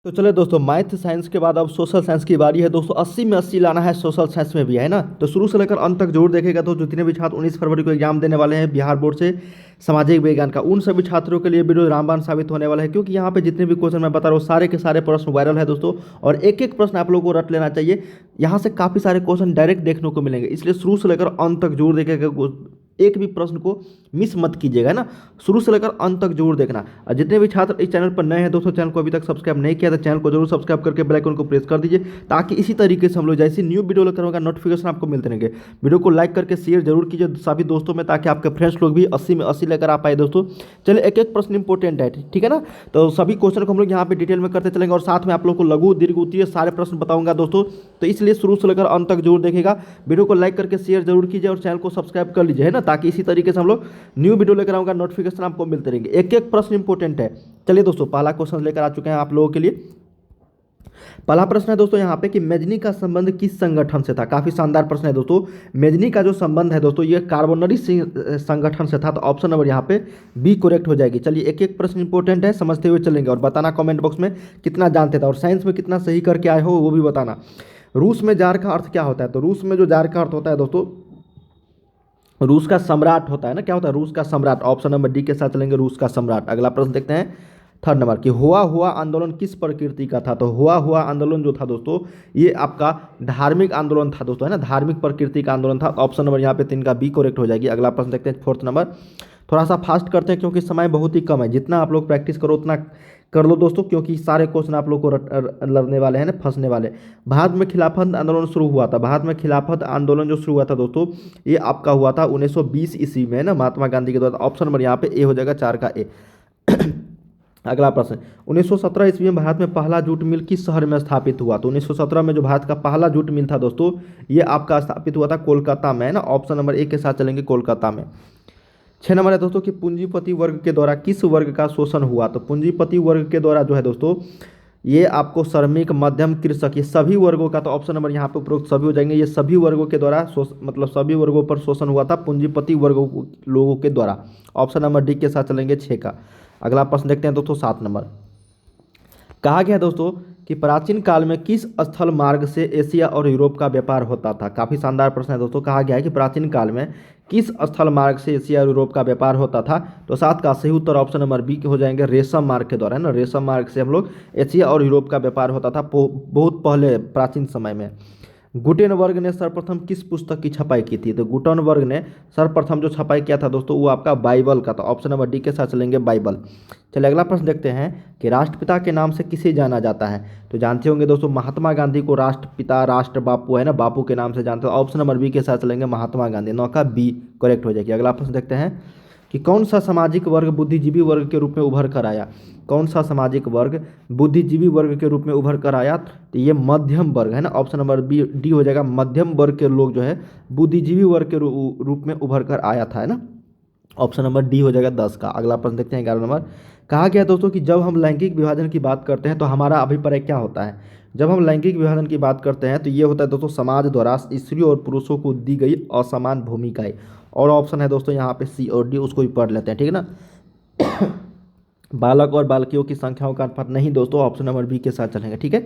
तो चले दोस्तों, मैथ साइंस के बाद अब सोशल साइंस की बारी है दोस्तों। 80 में 80 लाना है सोशल साइंस में भी, है ना। तो शुरू से लेकर अंत तक जरूर देखेगा तो जितने भी छात्र 19 फरवरी को एग्जाम देने वाले हैं बिहार बोर्ड से सामाजिक विज्ञान का, उन सभी छात्रों के लिए वीडियो रामबाण साबित होने वाला है, क्योंकि यहाँ पे जितने भी क्वेश्चन मैं बता रहा हूँ सारे के सारे प्रश्न वायरल है दोस्तों। और एक एक प्रश्न आप लोगों को रट लेना चाहिए। यहाँ से काफ़ी सारे क्वेश्चन डायरेक्ट देखने को मिलेंगे, इसलिए शुरू से लेकर अंत तक जरूर देखेगा। एक भी प्रश्न को मिस मत कीजिएगा, है ना। शुरू से लेकर अंत तक जरूर देखना। और जितने भी छात्र इस चैनल पर नए हैं दोस्तों, चैनल को अभी तक सब्सक्राइब नहीं किया तो चैनल को जरूर सब्सक्राइब करके बेल आइकन को प्रेस कर दीजिए, ताकि इसी तरीके से हम लोग जैसी न्यू वीडियो लेकर होगा नोटिफिकेशन आपको मिलते रहेंगे। वीडियो को लाइक करके शेयर जरूर कीजिए सभी दोस्तों में, ताकि आपके फ्रेंड्स लोग भी 80 में 80 लेकर आ पाए दोस्तों। चलिए एक एक प्रश्न इंपॉर्टेंट है, ठीक है ना। तो सभी क्वेश्चन को हम लोग यहाँ पे डिटेल में करते चलेंगे, और साथ में आप लोग को लघु दीर्घ उत्तरीय सारे प्रश्न बताऊंगा दोस्तों। तो इसलिए शुरू से लेकर अंत तक जरूर देखेगा। वीडियो को लाइक करके शेयर जरूर कीजिए और चैनल को सब्सक्राइब कर लीजिए, है ना, ताकि इसी तरीके से हम लोग न्यू वीडियो लेकर आऊंगा नोटिफिकेशन आपको मिलते रहेंगे। एक एक प्रश्न इंपॉर्टेंट है। चलिए दोस्तों, पहला क्वेश्चन लेकर आ चुके हैं आप लोगों के लिए। पहला प्रश्न है दोस्तों यहाँ पे कि मेजनी का संबंध किस संगठन से था। काफी शानदार प्रश्न है दोस्तों। मेजनी का जो संबंध है दोस्तों ये कार्बोनरी संगठन से था। तो ऑप्शन नंबर यहाँ पे बी करेक्ट हो जाएगी। चलिए एक एक प्रश्न इंपॉर्टेंट है, समझते हुए चलेंगे, और बताना कमेंट बॉक्स में कितना जानते थे और साइंस में कितना सही करके आए हो वो भी बताना। रूस में जार का अर्थ क्या होता है। तो रूस में जो जार का अर्थ होता है दोस्तों, रूस का सम्राट होता है ना। क्या होता है, रूस का सम्राट। ऑप्शन नंबर डी के साथ चलेंगे, रूस का सम्राट। अगला प्रश्न देखते हैं थर्ड नंबर कि हुआ हुआ आंदोलन किस प्रकृति का था। तो हुआ हुआ आंदोलन जो था दोस्तों ये आपका धार्मिक आंदोलन था दोस्तों, है ना, धार्मिक प्रकृति का आंदोलन था। ऑप्शन नंबर यहाँ पे 3 का बी करेक्ट हो जाएगी। अगला प्रश्न देखते हैं फोर्थ नंबर। थोड़ा सा फास्ट करते हैं क्योंकि समय बहुत ही कम है, जितना आप लोग प्रैक्टिस करो उतना कर लो दोस्तों, क्योंकि सारे क्वेश्चन आप लोग को लड़ने वाले हैं ना, फंसने वाले। भारत में खिलाफत आंदोलन शुरू हुआ था। भारत में खिलाफत आंदोलन जो शुरू हुआ था दोस्तों ये आपका हुआ था 1920 ईस्वी में, ना, महात्मा गांधी के द्वारा। ऑप्शन नंबर यहाँ पे ए हो जाएगा, 4 का ए। अगला प्रश्न, 1917 ईस्वी में भारत में पहला जूट मिल किस शहर में स्थापित हुआ। तो 1917 में जो भारत का पहला जूट मिल था दोस्तों ये आपका स्थापित हुआ था कोलकाता में, है ना। ऑप्शन नंबर ए के साथ चलेंगे, कोलकाता में। 6 नंबर है दोस्तों कि पूंजीपति वर्ग के द्वारा किस वर्ग का शोषण हुआ। तो पूंजीपति वर्ग के द्वारा जो है दोस्तों ये आपको श्रमिक, मध्यम, कृषक, ये सभी वर्गों का। तो ऑप्शन नंबर यहाँ पे उपरोक्त सभी हो जाएंगे। ये सभी वर्गों के द्वारा मतलब सभी वर्गों पर शोषण हुआ था पूंजीपति वर्गों लोगों के द्वारा। ऑप्शन नंबर डी के साथ चलेंगे, 6 का। अगला प्रश्न देखते हैं दोस्तों 7 नंबर। कहा गया है दोस्तों कि प्राचीन काल में किस स्थल मार्ग से एशिया और यूरोप का व्यापार होता था। काफ़ी शानदार प्रश्न है दोस्तों। कहा गया है कि प्राचीन काल में किस स्थल मार्ग से एशिया और यूरोप का व्यापार होता था। तो 7 का सही उत्तर ऑप्शन नंबर बी के हो जाएंगे, रेशम मार्ग के द्वारा, है ना। रेशम मार्ग से हम लोग एशिया और यूरोप का व्यापार होता था बहुत पहले प्राचीन समय में। गुटेनबर्ग ने सर्वप्रथम किस पुस्तक की छपाई की थी। तो गुटेनबर्ग ने सर्वप्रथम जो छपाई किया था दोस्तों वो आपका बाइबल का था। ऑप्शन नंबर डी के साथ चलेंगे, बाइबल। चलिए अगला प्रश्न देखते हैं कि राष्ट्रपिता के नाम से किसे जाना जाता है। तो जानते होंगे दोस्तों महात्मा गांधी को राष्ट्रपिता, राष्ट्र बापू, है ना, बापू के नाम से जानते हैं। ऑप्शन नंबर बी के साथ चलेंगे, महात्मा गांधी। 9 का बी करेक्ट हो जाएगी। अगला प्रश्न देखते हैं कि कौन सा सामाजिक वर्ग बुद्धिजीवी वर्ग के रूप में उभर कर आया। कौन सा सामाजिक वर्ग बुद्धिजीवी वर्ग के रूप में उभर कर आया। तो ये मध्यम वर्ग, है ना। ऑप्शन नंबर बी डी हो जाएगा, मध्यम वर्ग के लोग जो है बुद्धिजीवी वर्ग के रूप में उभर कर आया था, है ना। ऑप्शन नंबर डी हो जाएगा, 10 का। अगला प्रश्न देखते हैं 11 नंबर। कहा गया दोस्तों कि जब हम लैंगिक विभाजन की बात करते हैं तो हमारा अभिप्राय क्या होता है। जब हम लैंगिक विभाजन की बात करते हैं तो ये होता है दोस्तों समाज द्वारा स्त्रियों और पुरुषों को दी गई असमान भूमिकाएं। और ऑप्शन है दोस्तों यहाँ पे सी और डी, उसको भी पढ़ लेते हैं, ठीक है ना। बालक और बालकियों की संख्याओं का अनुपात नहीं दोस्तों, ऑप्शन नंबर बी के साथ चलेंगे, ठीक है।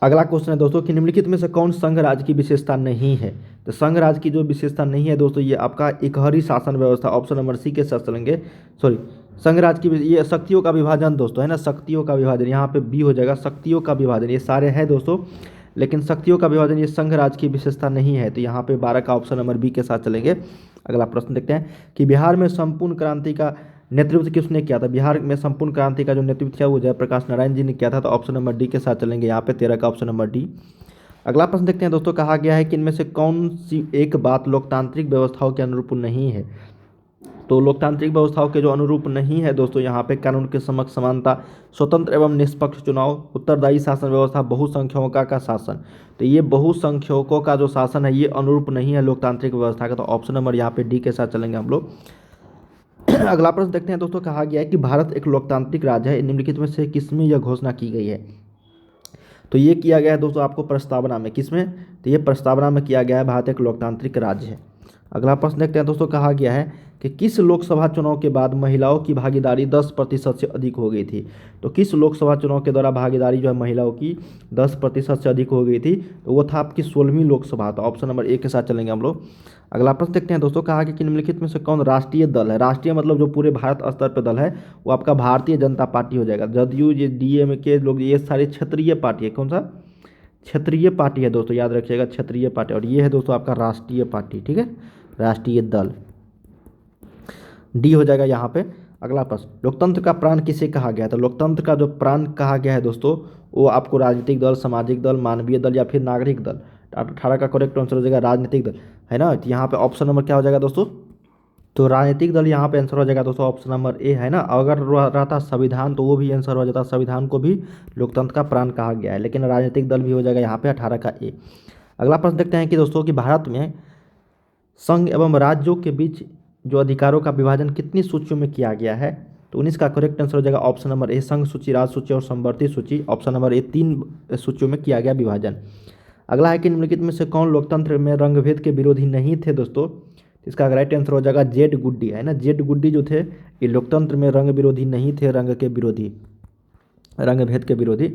अगला क्वेश्चन है दोस्तों कि निम्नलिखित में से कौन संघ राज्य की विशेषता नहीं है। तो संघ राज्य की जो विशेषता नहीं है दोस्तों ये आपका एकहरी शासन व्यवस्था। ऑप्शन नंबर सी के साथ चलेंगे, सॉरी, संघ राज्य की ये शक्तियों का विभाजन दोस्तों, है ना, शक्तियों का विभाजन। यहाँ पे बी हो जाएगा, शक्तियों का विभाजन। ये सारे हैं दोस्तों, लेकिन शक्तियों का विभाजन ये संघ राज्य की विशेषता नहीं है। तो यहाँ पे 12 का ऑप्शन नंबर बी के साथ चलेंगे। अगला प्रश्न देखते हैं कि बिहार में संपूर्ण क्रांति का नेतृत्व किसने किया था। बिहार में संपूर्ण क्रांति का जो नेतृत्व किया वो जयप्रकाश नारायण जी ने किया था। तो ऑप्शन नंबर डी के साथ चलेंगे यहाँ पे, 13 का ऑप्शन नंबर डी। अगला प्रश्न देखते हैं दोस्तों। कहा गया है कि इनमें से कौन सी एक बात लोकतांत्रिक व्यवस्थाओं के अनुरूप नहीं है। तो लोकतांत्रिक व्यवस्थाओं के जो अनुरूप नहीं है दोस्तों यहाँ पे कानून के समक्ष समानता, स्वतंत्र एवं निष्पक्ष चुनाव, उत्तरदायी शासन व्यवस्था, बहुसंख्यकों का शासन। तो ये बहुसंख्यकों का जो शासन है ये अनुरूप नहीं है लोकतांत्रिक व्यवस्था का। तो ऑप्शन नंबर यहाँ पे डी के साथ चलेंगे हम लोग। अगला प्रश्न देखते हैं दोस्तों। कहा गया है कि भारत एक लोकतांत्रिक राज्य है, निम्नलिखित में से किसमें यह घोषणा की गई है। तो ये किया गया है दोस्तों आपको प्रस्तावना में। किसमें, तो ये प्रस्तावना में किया गया है भारत एक लोकतांत्रिक राज्य है। अगला प्रश्न देखते हैं दोस्तों। कहा गया है कि किस लोकसभा चुनाव के बाद महिलाओं की भागीदारी 10% से अधिक हो गई थी। तो किस लोकसभा चुनाव के दौरान भागीदारी जो है महिलाओं की 10% से अधिक हो गई थी, तो वो था आपकी 16वीं लोकसभा। तो ऑप्शन नंबर ए के साथ चलेंगे हम लोग। अगला प्रश्न देखते हैं दोस्तों, कहा कि निम्नलिखित में से कौन राष्ट्रीय दल है। राष्ट्रीय मतलब जो पूरे भारत स्तर पर दल है वो आपका भारतीय जनता पार्टी हो जाएगा। जदयू, ये डीएमके लोग, ये सारे क्षेत्रीय पार्टी है। कौन सा? क्षेत्रीय पार्टी है दोस्तों, याद रखिएगा, क्षेत्रीय पार्टी। और ये है दोस्तों आपका राष्ट्रीय पार्टी, ठीक है, राष्ट्रीय दल, डी हो जाएगा यहाँ पे। अगला प्रश्न, लोकतंत्र का प्राण किसे कहा गया है। तो लोकतंत्र का जो प्राण कहा गया है दोस्तों, वो आपको राजनीतिक दल, सामाजिक दल, मानवीय दल या फिर नागरिक दल। 18 का करेक्ट आंसर हो जाएगा राजनीतिक दल, है ना। तो यहाँ पे ऑप्शन नंबर क्या हो जाएगा दोस्तों, तो राजनीतिक दल यहाँ पे आंसर हो जाएगा दोस्तों, ऑप्शन नंबर ए, है ना। अगर रहता संविधान तो वो भी आंसर हो जाता, संविधान को भी लोकतंत्र का प्राण कहा गया है, लेकिन राजनीतिक दल भी हो जाएगा यहाँ पे 18 का ए। अगला प्रश्न देखते हैं कि दोस्तों कि भारत में संघ एवं राज्यों के बीच जो अधिकारों का विभाजन कितनी सूचियों में किया गया है। तो 19 का करेक्ट आंसर हो जाएगा ऑप्शन नंबर ए, संघ सूची, राज्य सूची और समवर्ती सूची। ऑप्शन नंबर ए, 3 सूचियों में किया गया विभाजन। अगला है कि निम्नलिखित में से कौन लोकतंत्र में रंगभेद के विरोधी नहीं थे दोस्तों। इसका राइट आंसर हो जाएगा जेड गुड्डी, है ना। जेड गुड्डी जो थे ये लोकतंत्र में रंग विरोधी नहीं थे, रंग के विरोधी, रंगभेद के विरोधी।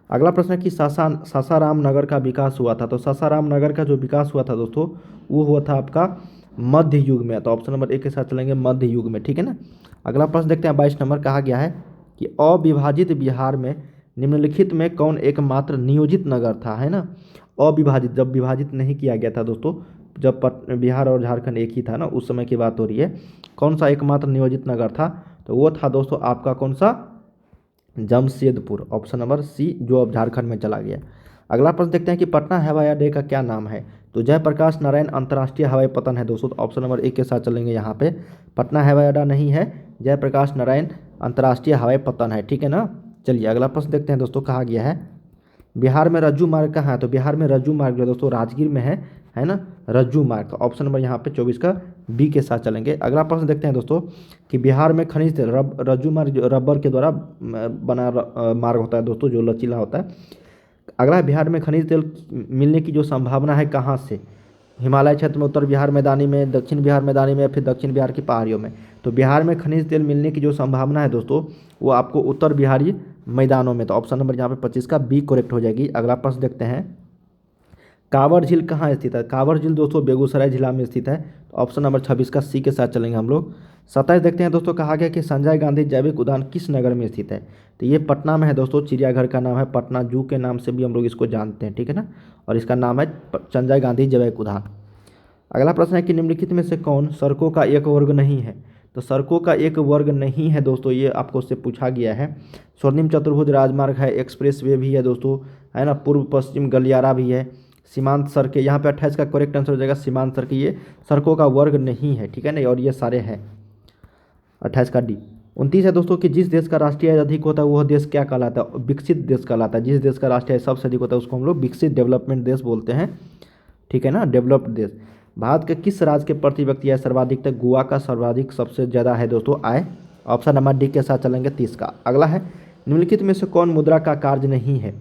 अगला प्रश्न है कि सासाराम नगर का विकास हुआ था। तो सासाराम नगर का जो विकास हुआ था दोस्तों, वो हुआ था आपका मध्य युग में। तो ऑप्शन नंबर ए के साथ चलेंगे, मध्य युग में, ठीक है ना। अगला प्रश्न देखते हैं 22 नंबर, कहा गया है कि अविभाजित बिहार में निम्नलिखित में कौन एकमात्र नियोजित नगर था, है ना। अविभाजित, जब विभाजित नहीं किया गया था दोस्तों, जब बिहार और झारखंड एक ही था ना, उस समय की बात हो रही है। कौन सा एकमात्र नियोजित नगर था, तो वो था दोस्तों आपका कौन सा, जमशेदपुर। ऑप्शन नंबर सी, जो अब झारखंड में चला गया। अगला प्रश्न देखते हैं कि पटना हवाई अड्डे का क्या नाम है। तो जयप्रकाश नारायण अंतर्राष्ट्रीय हवाई पतन है दोस्तों। तो ऑप्शन नंबर ए के साथ चलेंगे यहाँ पे। पटना हवाई अड्डा नहीं है, जयप्रकाश नारायण अंतर्राष्ट्रीय हवाई पतन है, ठीक है ना। चलिए अगला प्रश्न देखते हैं दोस्तों, कहा गया है बिहार में रज्जू मार्ग कहाँ है। तो बिहार में रज्जू मार्ग जो है दोस्तों राजगीर में है ना, रज्जू मार्ग। तो ऑप्शन नंबर यहाँ पे 24 का बी के साथ चलेंगे। अगला प्रश्न देखते हैं दोस्तों कि बिहार में खनिज तेल, रज्जू मार्ग रबर के द्वारा बना मार्ग होता है दोस्तों, जो लचीला होता है। अगला है बिहार में खनिज तेल मिलने की जो संभावना है कहाँ से, हिमालय क्षेत्र में, उत्तर बिहार मैदानी में, दक्षिण बिहार मैदानी में या फिर दक्षिण बिहार की पहाड़ियों में। तो बिहार में खनिज तेल मिलने की जो संभावना है दोस्तों, वो आपको उत्तर बिहारी मैदानों में। तो ऑप्शन नंबर यहाँ पे 25 का बी करेक्ट हो जाएगी। अगला प्रश्न देखते हैं, कांवर झील कहाँ स्थित है। कांवर झील दोस्तों बेगूसराय जिला में स्थित है। तो ऑप्शन नंबर 26 का सी के साथ चलेंगे हम लोग। 27 देखते हैं दोस्तों, कहा गया कि संजय गांधी जैविक उद्यान किस नगर में स्थित है। तो ये पटना में है दोस्तों, चिड़ियाघर का नाम है पटना जू के नाम से भी हम लोग इसको जानते हैं, ठीक है ना। और इसका नाम है संजय गांधी जैविक उद्यान। अगला प्रश्न है कि निम्नलिखित में से कौन सड़कों का एक वर्ग नहीं है। तो सड़कों का एक वर्ग नहीं है दोस्तों, ये आपको उससे पूछा गया है। स्वर्णिम चतुर्भुज राजमार्ग है, एक्सप्रेस वे भी है दोस्तों, है ना, पूर्व पश्चिम गलियारा भी है, सीमांत सड़कें। यहाँ पे 28 का करेक्ट आंसर हो जाएगा सीमांत सड़कें, ये सड़कों का वर्ग नहीं है, ठीक है ना। और ये सारे हैं, 28 का डी। 29 है दोस्तों कि जिस देश का राष्ट्रीय आय अधिक होता है वह देश क्या कहलाता है, विकसित देश कहलाता है। जिस देश का राष्ट्रीय आय सबसे अधिक होता है उसको हम लोग विकसित डेवलपमेंट देश बोलते हैं, ठीक है ना, डेवलप्ड देश। भारत के किस राज्य के प्रति व्यक्ति आय सर्वाधिक तक, गोवा का सर्वाधिक सबसे ज़्यादा है दोस्तों आय। ऑप्शन नंबर डी के साथ चलेंगे 30 का। अगला है निम्नलिखित में से कौन मुद्रा का कार्य नहीं है।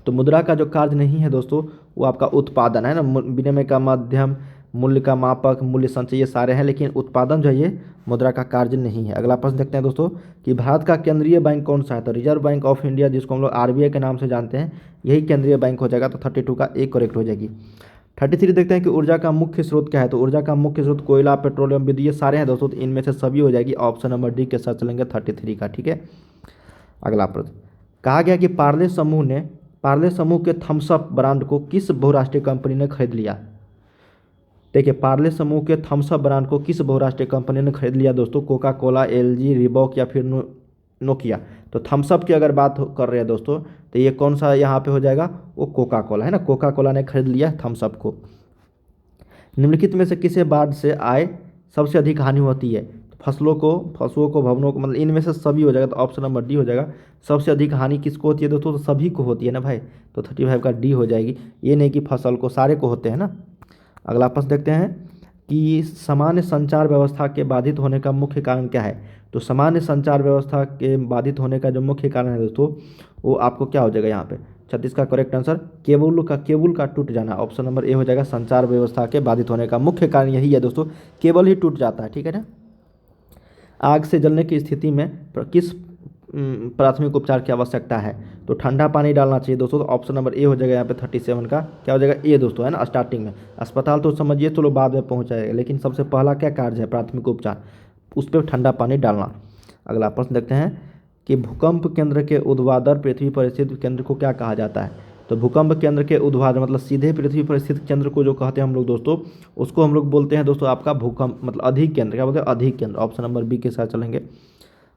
तो मुद्रा का जो कार्य नहीं है दोस्तों, वो आपका उत्पादन है ना, विनिमय का माध्यम, मूल्य का मापक, मूल्य संचय, ये सारे हैं, लेकिन उत्पादन जो है ये मुद्रा का कार्य नहीं है। अगला प्रश्न देखते हैं दोस्तों कि भारत का केंद्रीय बैंक कौन सा है। तो रिजर्व बैंक ऑफ इंडिया, जिसको हम लोग आरबीआई के नाम से जानते हैं, यही केंद्रीय बैंक हो जाएगा। तो 32 का एक करेक्ट हो जाएगी। 33 देखते हैं कि ऊर्जा का मुख्य स्रोत क्या है। तो ऊर्जा का मुख्य स्रोत कोयला, पेट्रोलियम, विद्युत, ये सारे हैं दोस्तों, तो इनमें से सभी हो जाएगी। ऑप्शन नंबर डी के साथ चलेंगे 33 का, ठीक है। अगला प्रश्न, कहा गया कि पार्ले समूह के थम्स अप ब्रांड को किस बहुराष्ट्रीय कंपनी ने खरीद लिया। देखिए, पार्ले समूह के थम्स अप ब्रांड को किस बहुराष्ट्रीय कंपनी ने खरीद लिया दोस्तों, कोका कोला, एलजी, रिबॉक या फिर नोकिया। तो थम्स अप की अगर बात कर रहे हैं दोस्तों, तो ये कौन सा यहाँ पे हो जाएगा, वो कोका कोला है ना, कोका कोला ने खरीद लिया थम्स अप को। निम्नलिखित में से किसे बाढ़ से आय सबसे अधिक हानि होती है। फसलों को, भवनों को, मतलब इनमें से सभी हो जाएगा। तो ऑप्शन नंबर डी हो जाएगा। सबसे अधिक हानि किसको होती है दोस्तों, तो सभी को होती है ना भाई। तो 35 का डी हो जाएगी। ये नहीं कि फसल को, सारे को होते हैं ना। अगला प्रश्न देखते हैं कि सामान्य संचार व्यवस्था के बाधित होने का मुख्य कारण क्या है। तो सामान्य संचार व्यवस्था के बाधित होने का जो मुख्य कारण है दोस्तों, वो आपको क्या हो जाएगा यहाँ पे 36 का करेक्ट आंसर केबल का टूट जाना, ऑप्शन नंबर ए हो जाएगा। संचार व्यवस्था के बाधित होने का मुख्य कारण यही है दोस्तों, केबल ही टूट जाता है, ठीक है ना। आग से जलने की स्थिति में किस प्राथमिक उपचार की आवश्यकता है, तो ठंडा पानी डालना चाहिए दोस्तों। तो ऑप्शन नंबर ए हो जाएगा यहाँ पे 37 का क्या हो जाएगा, ए दोस्तों, है ना। स्टार्टिंग में अस्पताल तो समझिए चलो बाद में पहुँच जाएगा, लेकिन सबसे पहला क्या कार्य है, प्राथमिक उपचार, उस पर ठंडा पानी डालना। अगला प्रश्न देखते हैं कि भूकंप केंद्र के ऊर्ध्वाधर पृथ्वी पर स्थित केंद्र को क्या कहा जाता है। तो भूकंप केंद्र के ऊर्ध्वाधर मतलब सीधे पृथ्वी पर स्थित केंद्र को जो कहते हैं हम लोग दोस्तों, उसको हम लोग बोलते हैं दोस्तों आपका भूकंप मतलब अधिक केंद्र, क्या बोलते हैं, अधिक केंद्र। ऑप्शन नंबर बी के साथ चलेंगे।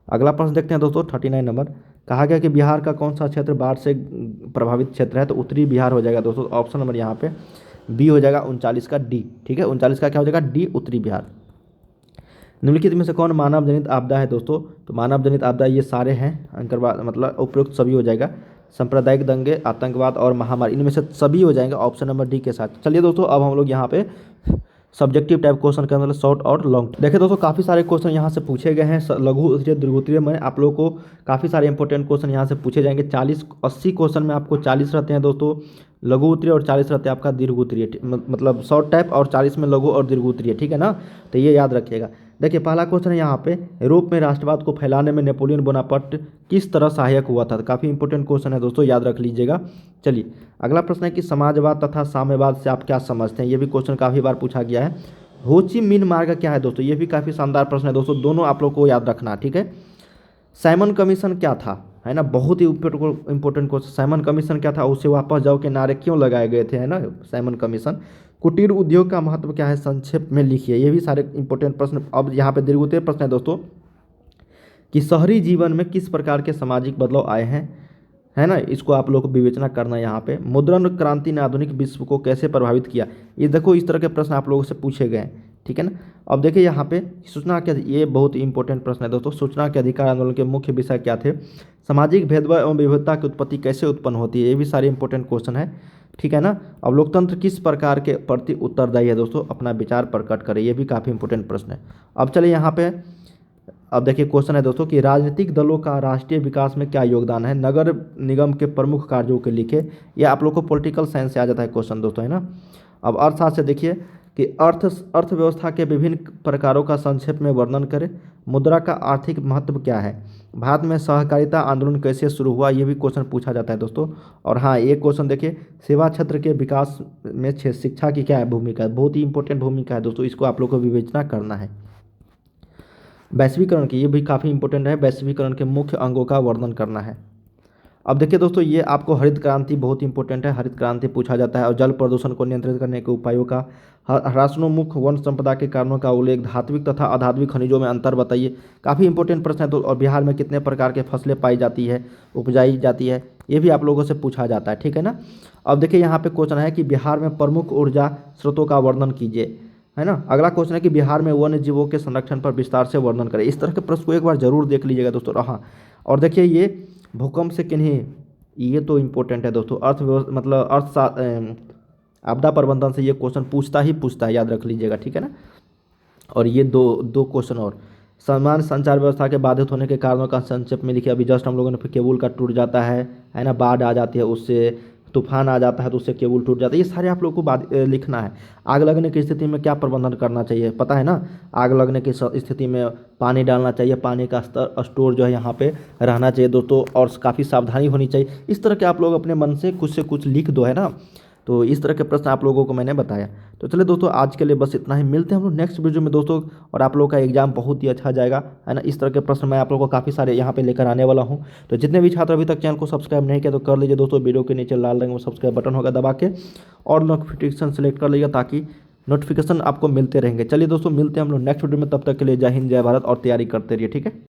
अगला प्रश्न देखते हैं दोस्तों 39 नंबर। कहा गया कि बिहार का कौन सा क्षेत्र बाढ़ से प्रभावित क्षेत्र है, तो उत्तरी बिहार हो जाएगा दोस्तों। ऑप्शन नंबर यहाँ पे बी हो जाएगा 39 का डी, ठीक है। 39 का क्या हो जाएगा, डी, उत्तरी बिहार। निम्नलिखित में से कौन मानव जनित आपदा है दोस्तों, तो मानव जनित आपदा ये सारे हैं, अंकरवाद मतलब उपयुक्त सभी हो जाएगा। सांप्रदायिक दंगे, आतंकवाद और महामारी, इनमें से सभी हो जाएंगे ऑप्शन नंबर डी के साथ। चलिए दोस्तों अब हम लोग यहाँ पे सब्जेक्टिव टाइप क्वेश्चन के मतलब शॉर्ट और लॉन्ग देखिए दोस्तों, काफ़ी सारे क्वेश्चन यहाँ से पूछे गए हैं। लघु उत्तरीय दीर्घ उत्तरीय में आप लोगों को काफ़ी सारे इंपॉर्टेंट क्वेश्चन यहाँ से पूछे जाएंगे। 80 क्वेश्चन में आपको 40 रहते हैं दोस्तों लघु उत्तरीय और 40 रहते हैं आपका दीर्घ उत्तरीय, मतलब शॉर्ट टाइप, और 40 में लघु और दीर्घ उत्तरीय, ठीक है ना। तो ये याद रखिएगा। देखिए पहला क्वेश्चन है यहाँ पे, यूरोप में राष्ट्रवाद को फैलाने में नेपोलियन बोनापार्ट किस तरह सहायक हुआ था। काफ़ी इंपॉर्टेंट क्वेश्चन है दोस्तों, याद रख लीजिएगा। चलिए अगला प्रश्न है कि समाजवाद तथा साम्यवाद से आप क्या समझते हैं। ये भी क्वेश्चन काफ़ी बार पूछा गया है। हो ची मिन्ह मार्ग क्या है दोस्तों, ये भी काफ़ी शानदार प्रश्न है दोस्तों, दोनों आप लोग को याद रखना, ठीक है। साइमन कमीशन क्या था, है ना, बहुत ही इंपॉर्टेंट क्वेश्चन। साइमन कमीशन क्या था, उससे वापस जाओ के नारे क्यों लगाए गए थे, है ना, साइमन कमीशन। कुटीर उद्योग का महत्व क्या है, संक्षेप में लिखिए। ये भी सारे इंपॉर्टेंट प्रश्न। अब यहाँ पे दीर्घ उत्तरीय प्रश्न है दोस्तों कि शहरी जीवन में किस प्रकार के सामाजिक बदलाव आए हैं, है ना, इसको आप लोग को विवेचना करना है। यहाँ पे मुद्रण क्रांति ने आधुनिक विश्व को कैसे प्रभावित किया, ये देखो इस तरह के प्रश्न आप लोगों से पूछे गए हैं, ठीक है ना। अब देखिए यहाँ पे सूचना के, ये बहुत ही इंपॉर्टेंट प्रश्न है दोस्तों, सूचना के अधिकार आंदोलन के मुख्य विषय क्या थे, सामाजिक भेदभाव एवं विविधता की उत्पत्ति कैसे उत्पन्न होती है, ये भी सारे इंपॉर्टेंट क्वेश्चन है, ठीक है ना। अब लोकतंत्र किस प्रकार के प्रति उत्तरदायी है दोस्तों, अपना विचार प्रकट करें, ये भी काफ़ी इंपॉर्टेंट प्रश्न है। अब चलिए यहाँ पे, अब देखिए क्वेश्चन है दोस्तों कि राजनीतिक दलों का राष्ट्रीय विकास में क्या योगदान है, नगर निगम के प्रमुख कार्यों के लिखे। ये आप लोग को पॉलिटिकल साइंस से आ जाता है क्वेश्चन दोस्तों, है ना। अब अर्थशास्त्र से देखिए कि अर्थव्यवस्था के विभिन्न प्रकारों का संक्षेप में वर्णन करें, मुद्रा का आर्थिक महत्व क्या है, भारत में सहकारिता आंदोलन कैसे शुरू हुआ, ये भी क्वेश्चन पूछा जाता है दोस्तों। और हाँ एक क्वेश्चन देखिए, सेवा क्षेत्र के विकास में शिक्षा की क्या है भूमिका, बहुत ही इंपॉर्टेंट भूमिका है दोस्तों, इसको आप लोग को विवेचना करना है। वैश्वीकरण की, ये भी काफ़ी इंपॉर्टेंट है, वैश्वीकरण के मुख्य अंगों का वर्णन करना है। अब देखिए दोस्तों ये आपको हरित क्रांति बहुत इंपॉर्टेंट है, हरित क्रांति पूछा जाता है। और जल प्रदूषण को नियंत्रित करने के उपायों का, ह्रासोन्मुख वन संपदा के कारणों का उल्लेख, धात्विक तथा अधात्विक खनिजों में अंतर बताइए, काफ़ी इंपॉर्टेंट प्रश्न है। तो और बिहार में कितने प्रकार के फसलें पाई जाती है, उपजाई जाती है, ये भी आप लोगों से पूछा जाता है, ठीक है ना। अब देखिए यहाँ पे क्वेश्चन है कि बिहार में प्रमुख ऊर्जा स्रोतों का वर्णन कीजिए, है ना। अगला क्वेश्चन है कि बिहार में वन्य जीवों के संरक्षण पर विस्तार से वर्णन करें। इस तरह के प्रश्न को एक बार जरूर देख लीजिएगा दोस्तों। हाँ और देखिए ये भूकंप से किन्हीं, ये तो इम्पोर्टेंट है दोस्तों, अर्थव्यवस्था मतलब आपदा प्रबंधन से ये क्वेश्चन पूछता है, याद रख लीजिएगा, ठीक है ना। और ये दो क्वेश्चन और, सामान्य संचार व्यवस्था के बाधित होने के कारणों का संक्षेप में लिखिए। अभी जस्ट हम लोगों ने केबल का टूट जाता है ना, बाढ़ आ जाती है उससे, तूफान आ जाता है तो उससे केबल टूट जाता है, ये सारे आप लोगों को लिखना है। आग लगने की स्थिति में क्या प्रबंधन करना चाहिए, पता है ना, आग लगने की स्थिति में पानी डालना चाहिए, पानी का स्टोर जो है यहाँ पे रहना चाहिए दोस्तों, और काफ़ी सावधानी होनी चाहिए। इस तरह के आप लोग अपने मन से कुछ लिख दो, है ना। तो इस तरह के प्रश्न आप लोगों को मैंने बताया। तो चलिए दोस्तों आज के लिए बस इतना ही, मिलते हैं हम लोग नेक्स्ट वीडियो में दोस्तों, और आप लोगों का एग्जाम बहुत ही अच्छा जाएगा, है ना। इस तरह के प्रश्न मैं आप लोगों को काफ़ी सारे यहाँ पे लेकर आने वाला हूँ। तो जितने भी छात्र अभी तक चैनल को सब्सक्राइब नहीं किया तो कर लीजिए दोस्तों, वीडियो के नीचे लाल रंग में सब्सक्राइब बटन होगा दबा के, और नोटिफिकेशन सेलेक्ट कर लीजिए ताकि नोटिफिकेशन आपको मिलते रहेंगे। चलिए दोस्तों मिलते हैं हम लोग नेक्स्ट वीडियो में, तब तक के लिए जय हिंद जय भारत, और तैयारी करते रहिए, ठीक है।